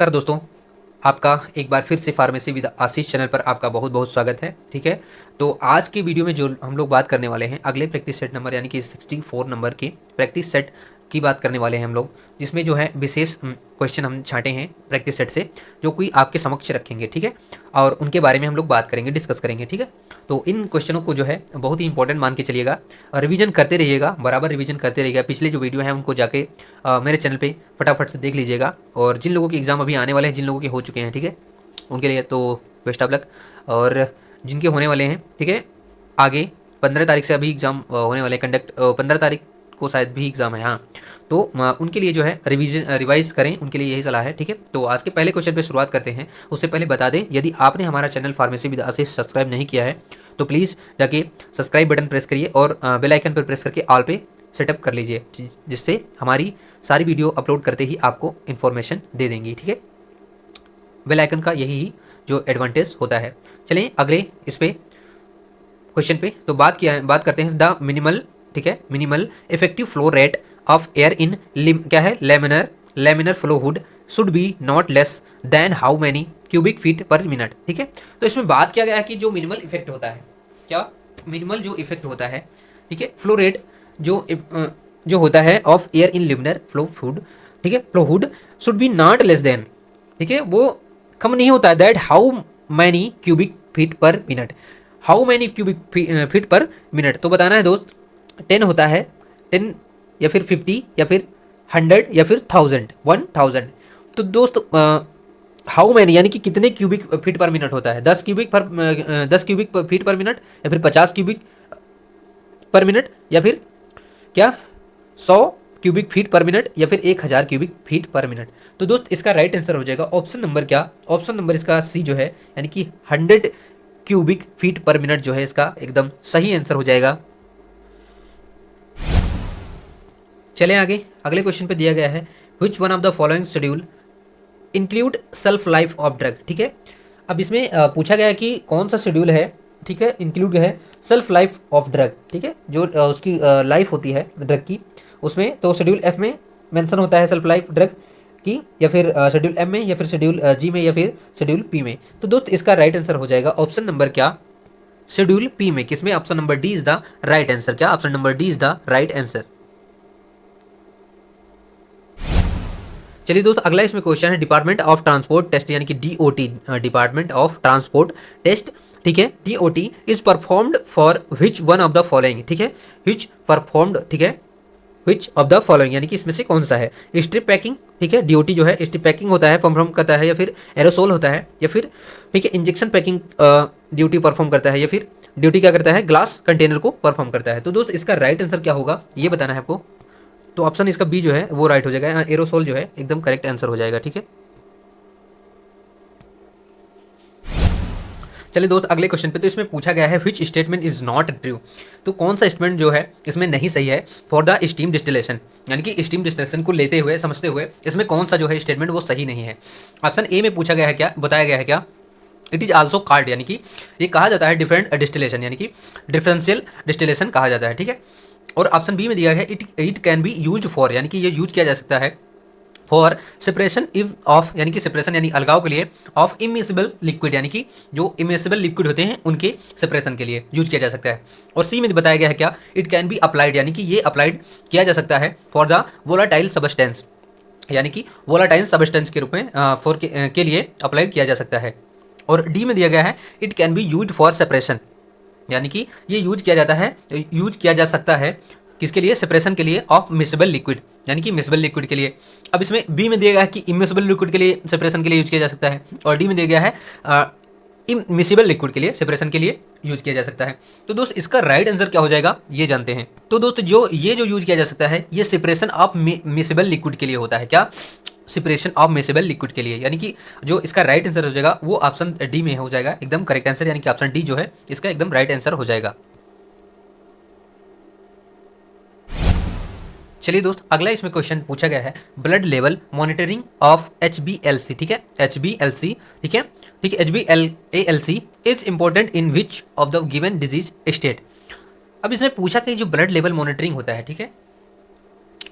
नमस्कार दोस्तों, आपका एक बार फिर से फार्मेसी विद आशीष चैनल पर आपका बहुत बहुत स्वागत है। ठीक है, तो आज की वीडियो में जो हम लोग बात करने वाले हैं अगले प्रैक्टिस सेट नंबर यानी कि 64 नंबर की प्रैक्टिस सेट की बात करने वाले हैं हम लोग, जिसमें जो है विशेष क्वेश्चन हम छांटे हैं प्रैक्टिस सेट से, जो कोई आपके समक्ष रखेंगे। ठीक है, और उनके बारे में हम लोग बात करेंगे, डिस्कस करेंगे। ठीक है, तो इन क्वेश्चनों को जो है बहुत ही इंपॉर्टेंट मान के चलिएगा, रिवीजन करते रहिएगा, बराबर रिवीजन करते रहिएगा। पिछले जो वीडियो है उनको जाके मेरे चैनल पे फटाफट से देख लीजिएगा। और जिन लोगों के एग्ज़ाम अभी आने वाले हैं, जिन लोगों के हो चुके हैं, ठीक है, उनके लिए तो बेस्ट ऑफ लक। और जिनके होने वाले हैं, ठीक है, आगे 15 तारीख से अभी एग्ज़ाम होने वाले कंडक्ट, 15 तारीख को शायद भी एग्ज़ाम है, हाँ। तो उनके लिए जो है रिवाइज करें, उनके लिए यही सलाह है। ठीक है, तो आज के पहले क्वेश्चन पे शुरुआत करते हैं। उससे पहले बता दें, यदि आपने हमारा channel pharmacy with Ashish subscribe नहीं किया है तो प्लीज़ जाके सब्सक्राइब बटन प्रेस करिए और बेल आइकन पर प्रेस करके ऑल पे सेटअप कर लीजिए, जिससे हमारी सारी वीडियो अपलोड करते ही आपको इन्फॉर्मेशन दे देंगी। ठीक है, बेल आइकन का यही जो एडवांटेज होता है। चलें अगले इस पे क्वेश्चन पे तो बात करते हैं द मिनिमल, ठीक है, minimal effective flow rate of air इन क्या है, laminar flow hood should be not less then how many cubic feet per minute. ठीक है, तो इसमें बात किया गया है कि जो मिनिमल इफेक्ट होता है, क्या मिनिमल जो इफेक्ट होता है, ठीक है, फ्लो रेट जो होता है of air in laminar flow hood, ठीक है, flow hood should be not less than, ठीक है, वो कम नहीं होता है, that how many cubic feet per minute, how many cubic feet per minute. तो बताना है दोस्त, 10 होता है, 10 या फिर 50 या फिर 100 या फिर 1000। तो दोस्त हाउ मैनी यानी कि कितने क्यूबिक फीट पर मिनट होता है, 10 क्यूबिक फीट पर मिनट या फिर 50 क्यूबिक पर मिनट या फिर क्या 100 क्यूबिक फीट पर मिनट या फिर 1000 क्यूबिक फीट पर मिनट। तो दोस्त इसका राइट आंसर हो जाएगा ऑप्शन नंबर क्या, ऑप्शन नंबर इसका सी जो है, यानी कि 100 क्यूबिक फीट पर मिनट जो है इसका एकदम सही आंसर हो जाएगा। चलें आगे, अगले क्वेश्चन पे दिया गया है विच one of the following schedule include self life of drug. ठीक है, अब इसमें पूछा गया है कि कौन सा शेड्यूल है, ठीक है, इंक्लूड है सेल्फ लाइफ ऑफ ड्रग, ठीक है, जो उसकी लाइफ होती है ड्रग की, उसमें तो शेड्यूल एफ में मेंशन होता है सेल्फ लाइफ ड्रग की, या फिर शेड्यूल एम में, या फिर शेड्यूल जी में, या फिर शेड्यूल पी में। तो दोस्त इसका राइट आंसर हो जाएगा ऑप्शन नंबर क्या, शेड्यूल पी में। किसमें, option number D is the right answer. क्या, option number D is the right answer. चलिए दोस्त, अगला इसमें क्वेश्चन है डिपार्टमेंट ऑफ ट्रांसपोर्ट टेस्ट, यानी कि DOT, department of transport test, ठीक है, DOT is performed for which one of the following. ठीक है, विच परफॉर्म्ड, ठीक है, विच ऑफ द फॉलोइंग यानी कि इसमें से कौन सा है, स्ट्रिप पैकिंग, ठीक है, डीओटी जो है स्ट्रिप पैकिंग होता है, परफॉर्म करता है, या फिर एरोसोल होता है, या फिर ठीक है इंजेक्शन पैकिंग ड्यूटी परफॉर्म करता है, या फिर ड्यूटी क्या करता है, ग्लास कंटेनर को परफॉर्म करता है। तो दोस्त इसका राइट आंसर क्या होगा ये बताना है आपको। तो ऑप्शन इसका बी जो है वो राइट हो जाएगा, एरोसोल जो है एकदम करेक्ट आंसर हो जाएगा। ठीक है, चलिए दोस्त अगले क्वेश्चन पे, तो इसमें पूछा गया है which statement is not true. तो कौन सा स्टेटमेंट जो है इसमें नहीं सही है फॉर द स्टीम डिस्टिलेशन, यानी कि स्टीम डिस्टिलेशन को लेते हुए, समझते हुए इसमें कौन सा जो है स्टेटमेंट वो सही नहीं है। ऑप्शन ए में पूछा गया है, क्या बताया गया है, क्या इट इज आल्सो कॉल्ड, यानी कि ये कहा जाता है डिफरेंट डिस्टिलेशन, यानी कि डिफरेंशियल डिस्टिलेशन कहा जाता है। ठीक है, और ऑप्शन बी में दिया है it can be use for, यानी कि ये यूज किया जा सकता है फॉर सेपरेशन ऑफ, यानी कि सेपरेशन यानी अलगाव के लिए, ऑफ इमिसिबल लिक्विड, यानी कि जो इमिसिबल लिक्विड होते हैं उनके सेपरेशन के लिए यूज किया जा सकता है। और सी में बताया गया है क्या, इट कैन बी अप्लाइड, यानी कि ये अप्लाइड किया जा सकता है फॉर द वोलाटाइल सबस्टेंस, यानी कि वोलाटाइल सबस्टेंस के रूप में फॉर के लिए अप्लाइड किया जा सकता है। और डी में दिया गया है it can be use for separation, यानी कि ये यूज किया जा सकता है किसके लिए, सेपरेशन के लिए ऑफ मिसिबल लिक्विड, यानी कि मिसिबल लिक्विड के लिए। अब इसमें बी में दिया गया है कि इमिसिबल लिक्विड के लिए सेपरेशन के लिए यूज किया जा सकता है, और डी में दिया गया है इमिसिबल लिक्विड के लिए सेपरेशन के लिए यूज किया जा सकता है। तो दोस्त इसका राइट आंसर क्या हो जाएगा ये जानते हैं। तो दोस्त जो यूज किया जा सकता है ये सेपरेशन ऑफ मिसिबल लिक्विड के लिए होता है, क्या, सेपरेशन ऑफ मिसिबल लिक्विड के लिए, यानी कि जो इसका राइट आंसर हो जाएगा वो ऑप्शन डी में हो जाएगा एकदम करेक्ट आंसर, यानी कि ऑप्शन डी जो है इसका एकदम राइट आंसर हो जाएगा। चलिए दोस्त अगला इसमें क्वेश्चन पूछा गया है blood level monitoring of HbALC, ठीक है, HbALC, ठीक है, ठीक है, HbALC is important in which of the given disease state. अब इसमें पूछा कि जो ब्लड लेवल मॉनिटरिंग होता है, ठीक है,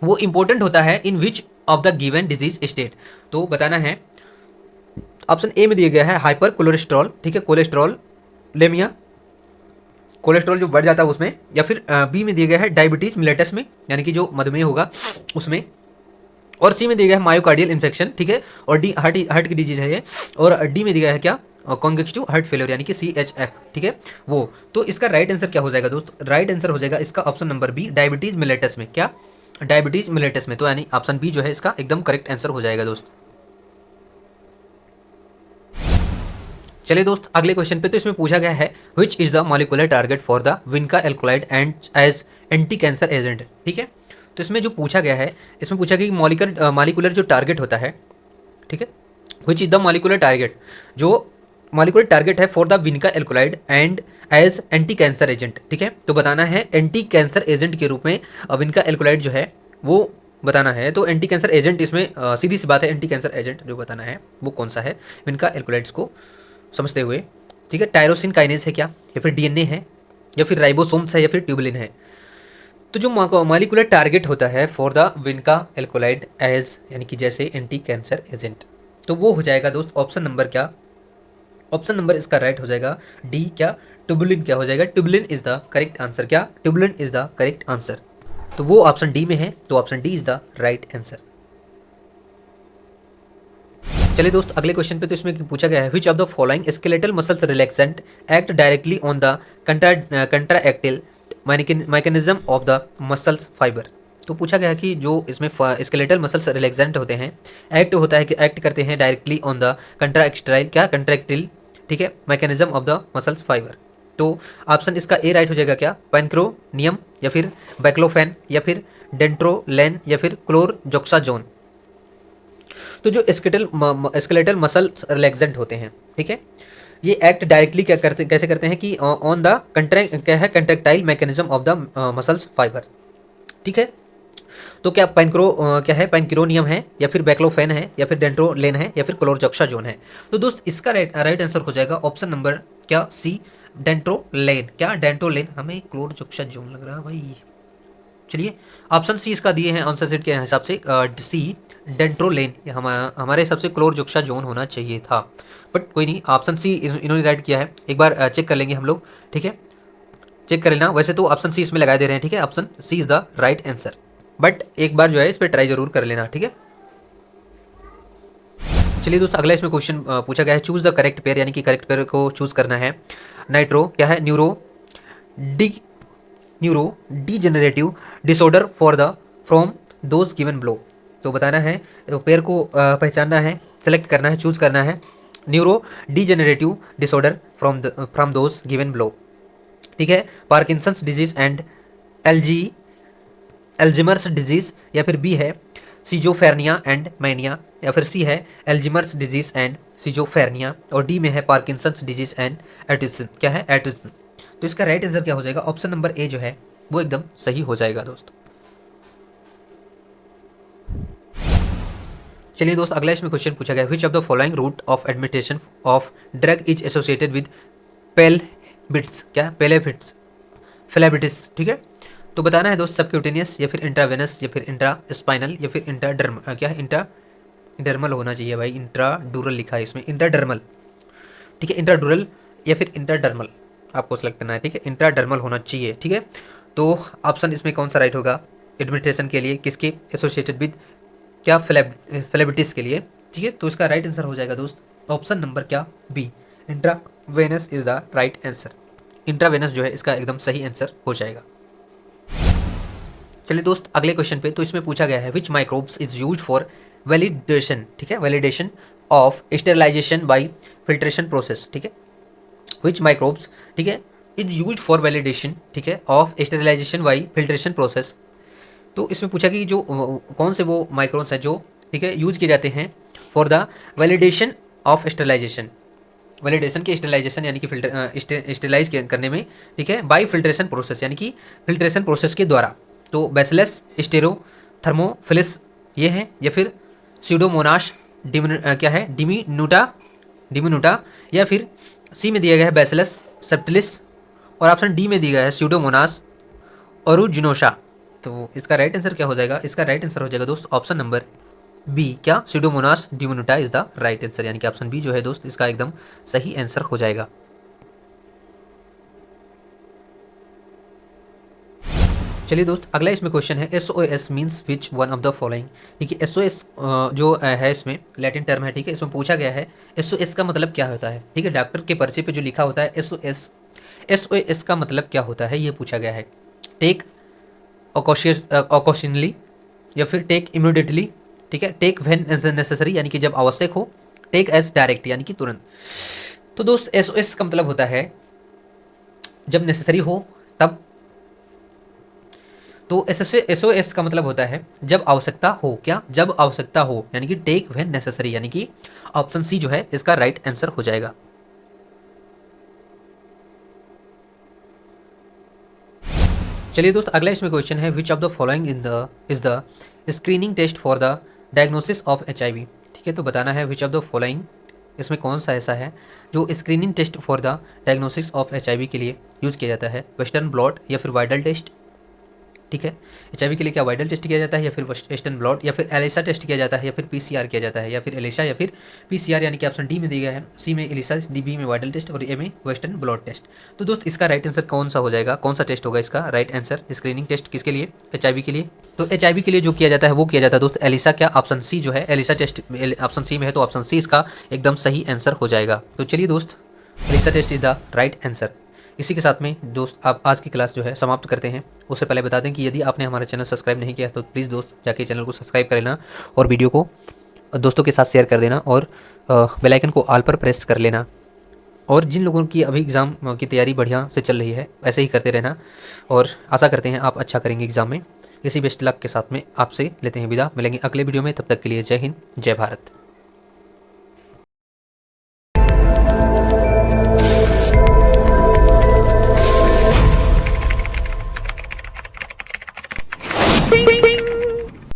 वो इंपॉर्टेंट होता है in which of the given disease state. तो बताना है ऑप्शन ए में दिया गया है हाइपर कोलेस्ट्रॉल, ठीक है, कोलेस्ट्रॉल लेमिया, कोलेस्ट्रॉल जो बढ़ जाता है उसमें, या फिर बी में दिया गया है डायबिटीज मिलेटस में, यानी कि जो मधुमेह होगा उसमें, और सी में दिया गया है मायोकार्डियल इन्फेक्शन, ठीक है, और डी हार्ट हार्ट की डिजीज है ये, और डी में दिया गया है क्या, कॉन्जेक्टिव हार्ट फेलियर यानी कि CHF, ठीक है वो। तो इसका राइट आंसर क्या हो जाएगा दोस्त, राइट आंसर हो जाएगा इसका option number B, diabetes mellitus में, क्या, डायबिटीज मिलेटस में। तो यानी ऑप्शन बी जो है इसका एकदम करेक्ट आंसर हो जाएगा दोस्त। चलिए दोस्त अगले क्वेश्चन पे, तो इसमें पूछा गया है which is the molecular target for the vinca alkaloid and as anti cancer agent, ठीक है। तो इसमें जो पूछा गया है, इसमें पूछा गया कि मॉलिकुलर जो टारगेट होता है, ठीक है, which is the molecular target, जो मॉलिकुलर टारगेट है for the vinca alkaloid and as anti cancer agent, ठीक है। तो बताना है एंटी कैंसर एजेंट के रूप में विनका एल्कोलाइड जो है वो बताना है। तो एंटी कैंसर एजेंट इसमें सीधी सी बात है, एंटी कैंसर एजेंट जो बताना है वो कौन सा है विनका एल्कोलाइड्स को समझते हुए, ठीक है। टायरोसिन काइनेज है क्या, या फिर DNA है, या फिर राइबोसोम्स है, या फिर ट्यूबुलिन है। तो जो मॉलिकुलर टारगेट होता है for the vinca alkaloid as यानी कि जैसे एंटी कैंसर एजेंट, तो वो हो जाएगा दोस्त ऑप्शन नंबर क्या, ऑप्शन नंबर इसका राइट हो जाएगा डी, क्या, ट्यूबुलिन क्या हो जाएगा, tubulin is the correct answer, क्या, tubulin is the correct answer. तो वो ऑप्शन डी में है, तो option D is the right answer. चलिए दोस्त अगले क्वेश्चन पे, तो इसमें पूछा गया है which of the following skeletal muscles relaxant act directly on the contractile mechanism of the muscles fibre. तो पूछा गया कि जो इसमें स्केलेटल मसल्स रिलैक्सेंट होते हैं, एक्ट होता है कि एक्ट करते हैं डायरेक्टली ऑन द कंट्राएक्टाइल, क्या, कंट्रैक्टिल, ठीक है, mechanism of the muscles fibre. तो ऑप्शन इसका ए राइट हो जाएगा, क्या, पैनक्रोनियम, या फिर बैक्लोफेन, या फिर डेंट्रोलेन, या फिर क्लोरजोक्साजोन। तो जो स्केलेटल मसल्स रिलैक्सेंट होते हैं, ठीक है, ये एक्ट डायरेक्टली क्या करते, कैसे करते हैं कि ऑन द क्या है, contractile mechanism of the muscles fibre, ठीक है। तो क्या क्या है, पैनक्रोनियम है, या फिर बैक्लोफेन है, या फिर डेंट्रोलेन है, या फिर क्लोरजोक्साजोन है। तो दोस्त इसका राइट आंसर हो जाएगा ऑप्शन नंबर क्या, सी, डेंट्रोलेन, क्या, डेंट्रोलेन। हमें क्लोरजोक्साजोन लग रहा है भाई। चलिए ऑप्शन सी इसका दिए हैं आंसर सेट के हिसाब से, सी, डेंट्रोलेन, ये हमारे हिसाब से क्लोरजोक्साजोन होना चाहिए था, बट कोई नहीं, ऑप्शन सी इन्होंने राइट किया है। एक बार चेक कर लेंगे हम लोग, ठीक है, चेक कर लेना। वैसे तो ऑप्शन सी इसमें लगा दे रहे हैं, ठीक है, option C is the right answer, but एक बार जो है इस पर ट्राई जरूर कर लेना, ठीक है। चलिए दोस्तों अगला इसमें क्वेश्चन पूछा गया है चूज द करेक्ट पेयर, यानी कि करेक्ट पेयर को चूज करना है। नाइट्रो क्या है, neuro degenerative disorder for the from those given below. तो बताना है, तो पेयर को पहचानना है, सेलेक्ट करना है, चूज करना है। Neuro degenerative disorder from those given below, ठीक है, पार्किंसंस डिजीज एंड एल्जीमर्स डिजीज, या फिर बी है सिजोफेरेनिया एंड मैनिया, या फिर सी है एल्जीमर्स डिजीज एंड सिजोफेरेनिया, और डी में है पार्किंसंस डिजीज एंड एटिज्म, क्या है, एटिज्म। तो इसका राइट आंसर क्या हो जाएगा, ऑप्शन नंबर ए जो है वो एकदम सही हो जाएगा दोस्त। चलिए दोस्त अगला इसमें क्वेश्चन पूछा गया which of the following route of administration of drug is associated with phlebitis, क्या, पेलेबिट्स, फ्लेबिटिस, ठीक है। तो बताना है दोस्त सबक्यूटेनियस, या फिर इंट्रावेनस, या फिर इंट्रास्पाइनल, या फिर इंट्राडर्मल, क्या है, इंट्राडर्मल होना चाहिए भाई, इंट्राडूरल लिखा है इसमें, इंट्राडर्मल, ठीक है, इंट्राडूरल या फिर इंट्राडर्मल आपको सेलेक्ट करना है, ठीक है, इंट्राडर्मल होना चाहिए, ठीक है। तो ऑप्शन इसमें कौन सा राइट होगा, एडमिनिस्ट्रेशन के लिए किसके एसोसिएटेड विद, क्या, फ्लेबिटिस के लिए, ठीक है। तो इसका राइट आंसर हो जाएगा दोस्त ऑप्शन नंबर क्या, B, intravenous is the right answer. Intravenous जो है इसका एकदम सही आंसर हो जाएगा। चलिए दोस्त अगले क्वेश्चन पे, तो इसमें पूछा गया है which microbes is use for validation, ठीक है, validation of sterilisation by filtration process, ठीक है, विच माइक्रोब्स, ठीक है, इज यूज फॉर वैलिडेशन, ठीक है, of sterilisation by filtration process. तो इसमें पूछा कि जो कौन से वो माइक्रोन्स हैं जो, ठीक है, यूज किए जाते हैं for the validation of sterilisation, validation के स्टेरिलाइजेशन यानी कि स्टेरिलाइज करने में, ठीक है, बाय फिल्ट्रेशन प्रोसेस यानी कि फिल्ट्रेशन प्रोसेस के द्वारा। तो बैसिलस स्टेरो थर्मोफिलिस ये हैं, या फिर स्यूडोमोनास क्या है, डिमिनुटा, या फिर सी में दिया गया है बैसिलस सेप्टिलिस, और ऑप्शन डी में दिया गया है स्यूडोमोनास ओरुजिनोसा। तो इसका राइट आंसर क्या हो जाएगा, इसका राइट आंसर हो जाएगा दोस्त ऑप्शन नंबर बी क्या, Pseudomonas diminuta is the right answer, यानी कि ऑप्शन बी जो है दोस्त इसका एकदम सही आंसर हो जाएगा। चलिए दोस्त, अगला इसमें क्वेश्चन है S O S means which one of the following. ठीक है, एस ओ एस जो है इसमें लैटिन टर्म है। ठीक है, इसमें पूछा गया है एस ओ एस का मतलब क्या होता है। ठीक है, डॉक्टर के पर्चे पे जो लिखा होता है S O S, S O S का मतलब क्या होता है ये पूछा गया है। टेक ऑकोशनली, या फिर टेक इमीडिएटली, ठीक है, टेक व्हेन एज नेसेसरी यानी कि जब आवश्यक हो, टेक एज डायरेक्ट यानी कि तुरंत। तो दोस्त एस ओ एस का मतलब होता है जब नेसेसरी हो तब। तो एस ओ एस का मतलब होता है जब आवश्यकता हो, क्या, जब आवश्यकता हो, यानी कि टेक व्हेन नेसेसरी, यानी कि ऑप्शन सी जो है इसका राइट आंसर हो जाएगा। चलिए दोस्त, अगला इसमें क्वेश्चन है which of the following is the screening test for the diagnosis of HIV। ठीक है, तो बताना है विच ऑफ द फॉलोइंग, इसमें कौन सा ऐसा है जो screening test for the diagnosis of HIV के लिए यूज़ किया जाता है। वेस्टर्न ब्लॉट या फिर वाइडल टेस्ट। ठीक है, HIV के लिए क्या वाइडल टेस्ट किया जाता है, या फिर वेस्टर्न ब्लॉट, या फिर एलिसा टेस्ट किया जाता है, या फिर PCR किया जाता है, या फिर एलिसा या फिर PCR, यानी कि ऑप्शन डी में दिया गया है। सी में एलिसा, डी बी में वाइडल टेस्ट और ए में वेस्टर्न ब्लॉट टेस्ट। तो दोस्त इसका राइट आंसर कौन सा हो जाएगा, कौन सा टेस्ट होगा इसका राइट आंसर स्क्रीनिंग टेस्ट किसके लिए, HIV के लिए। तो HIV के लिए जो किया जाता है वो किया जाता है दोस्त एलिसा, क्या, ऑप्शन सी जो है एलिसा टेस्ट ऑप्शन सी में है, तो ऑप्शन सी इसका एकदम सही आंसर हो जाएगा। तो चलिए दोस्त, ELISA test is the right answer. इसी के साथ में दोस्त आप आज की क्लास जो है समाप्त करते हैं। उससे पहले बता दें कि यदि आपने हमारा चैनल सब्सक्राइब नहीं किया तो प्लीज़ दोस्त जाके चैनल को सब्सक्राइब कर लेना और वीडियो को दोस्तों के साथ शेयर कर देना और बेल आइकन को ऑल पर प्रेस कर लेना। और जिन लोगों की अभी एग्ज़ाम की तैयारी बढ़िया से चल रही है ऐसे ही करते रहना, और आशा करते हैं आप अच्छा करेंगे एग्ज़ाम में। इसी बेस्ट लक के साथ में आपसे लेते हैं विदा, मिलेंगे अगले वीडियो में, तब तक के लिए जय हिंद जय भारत।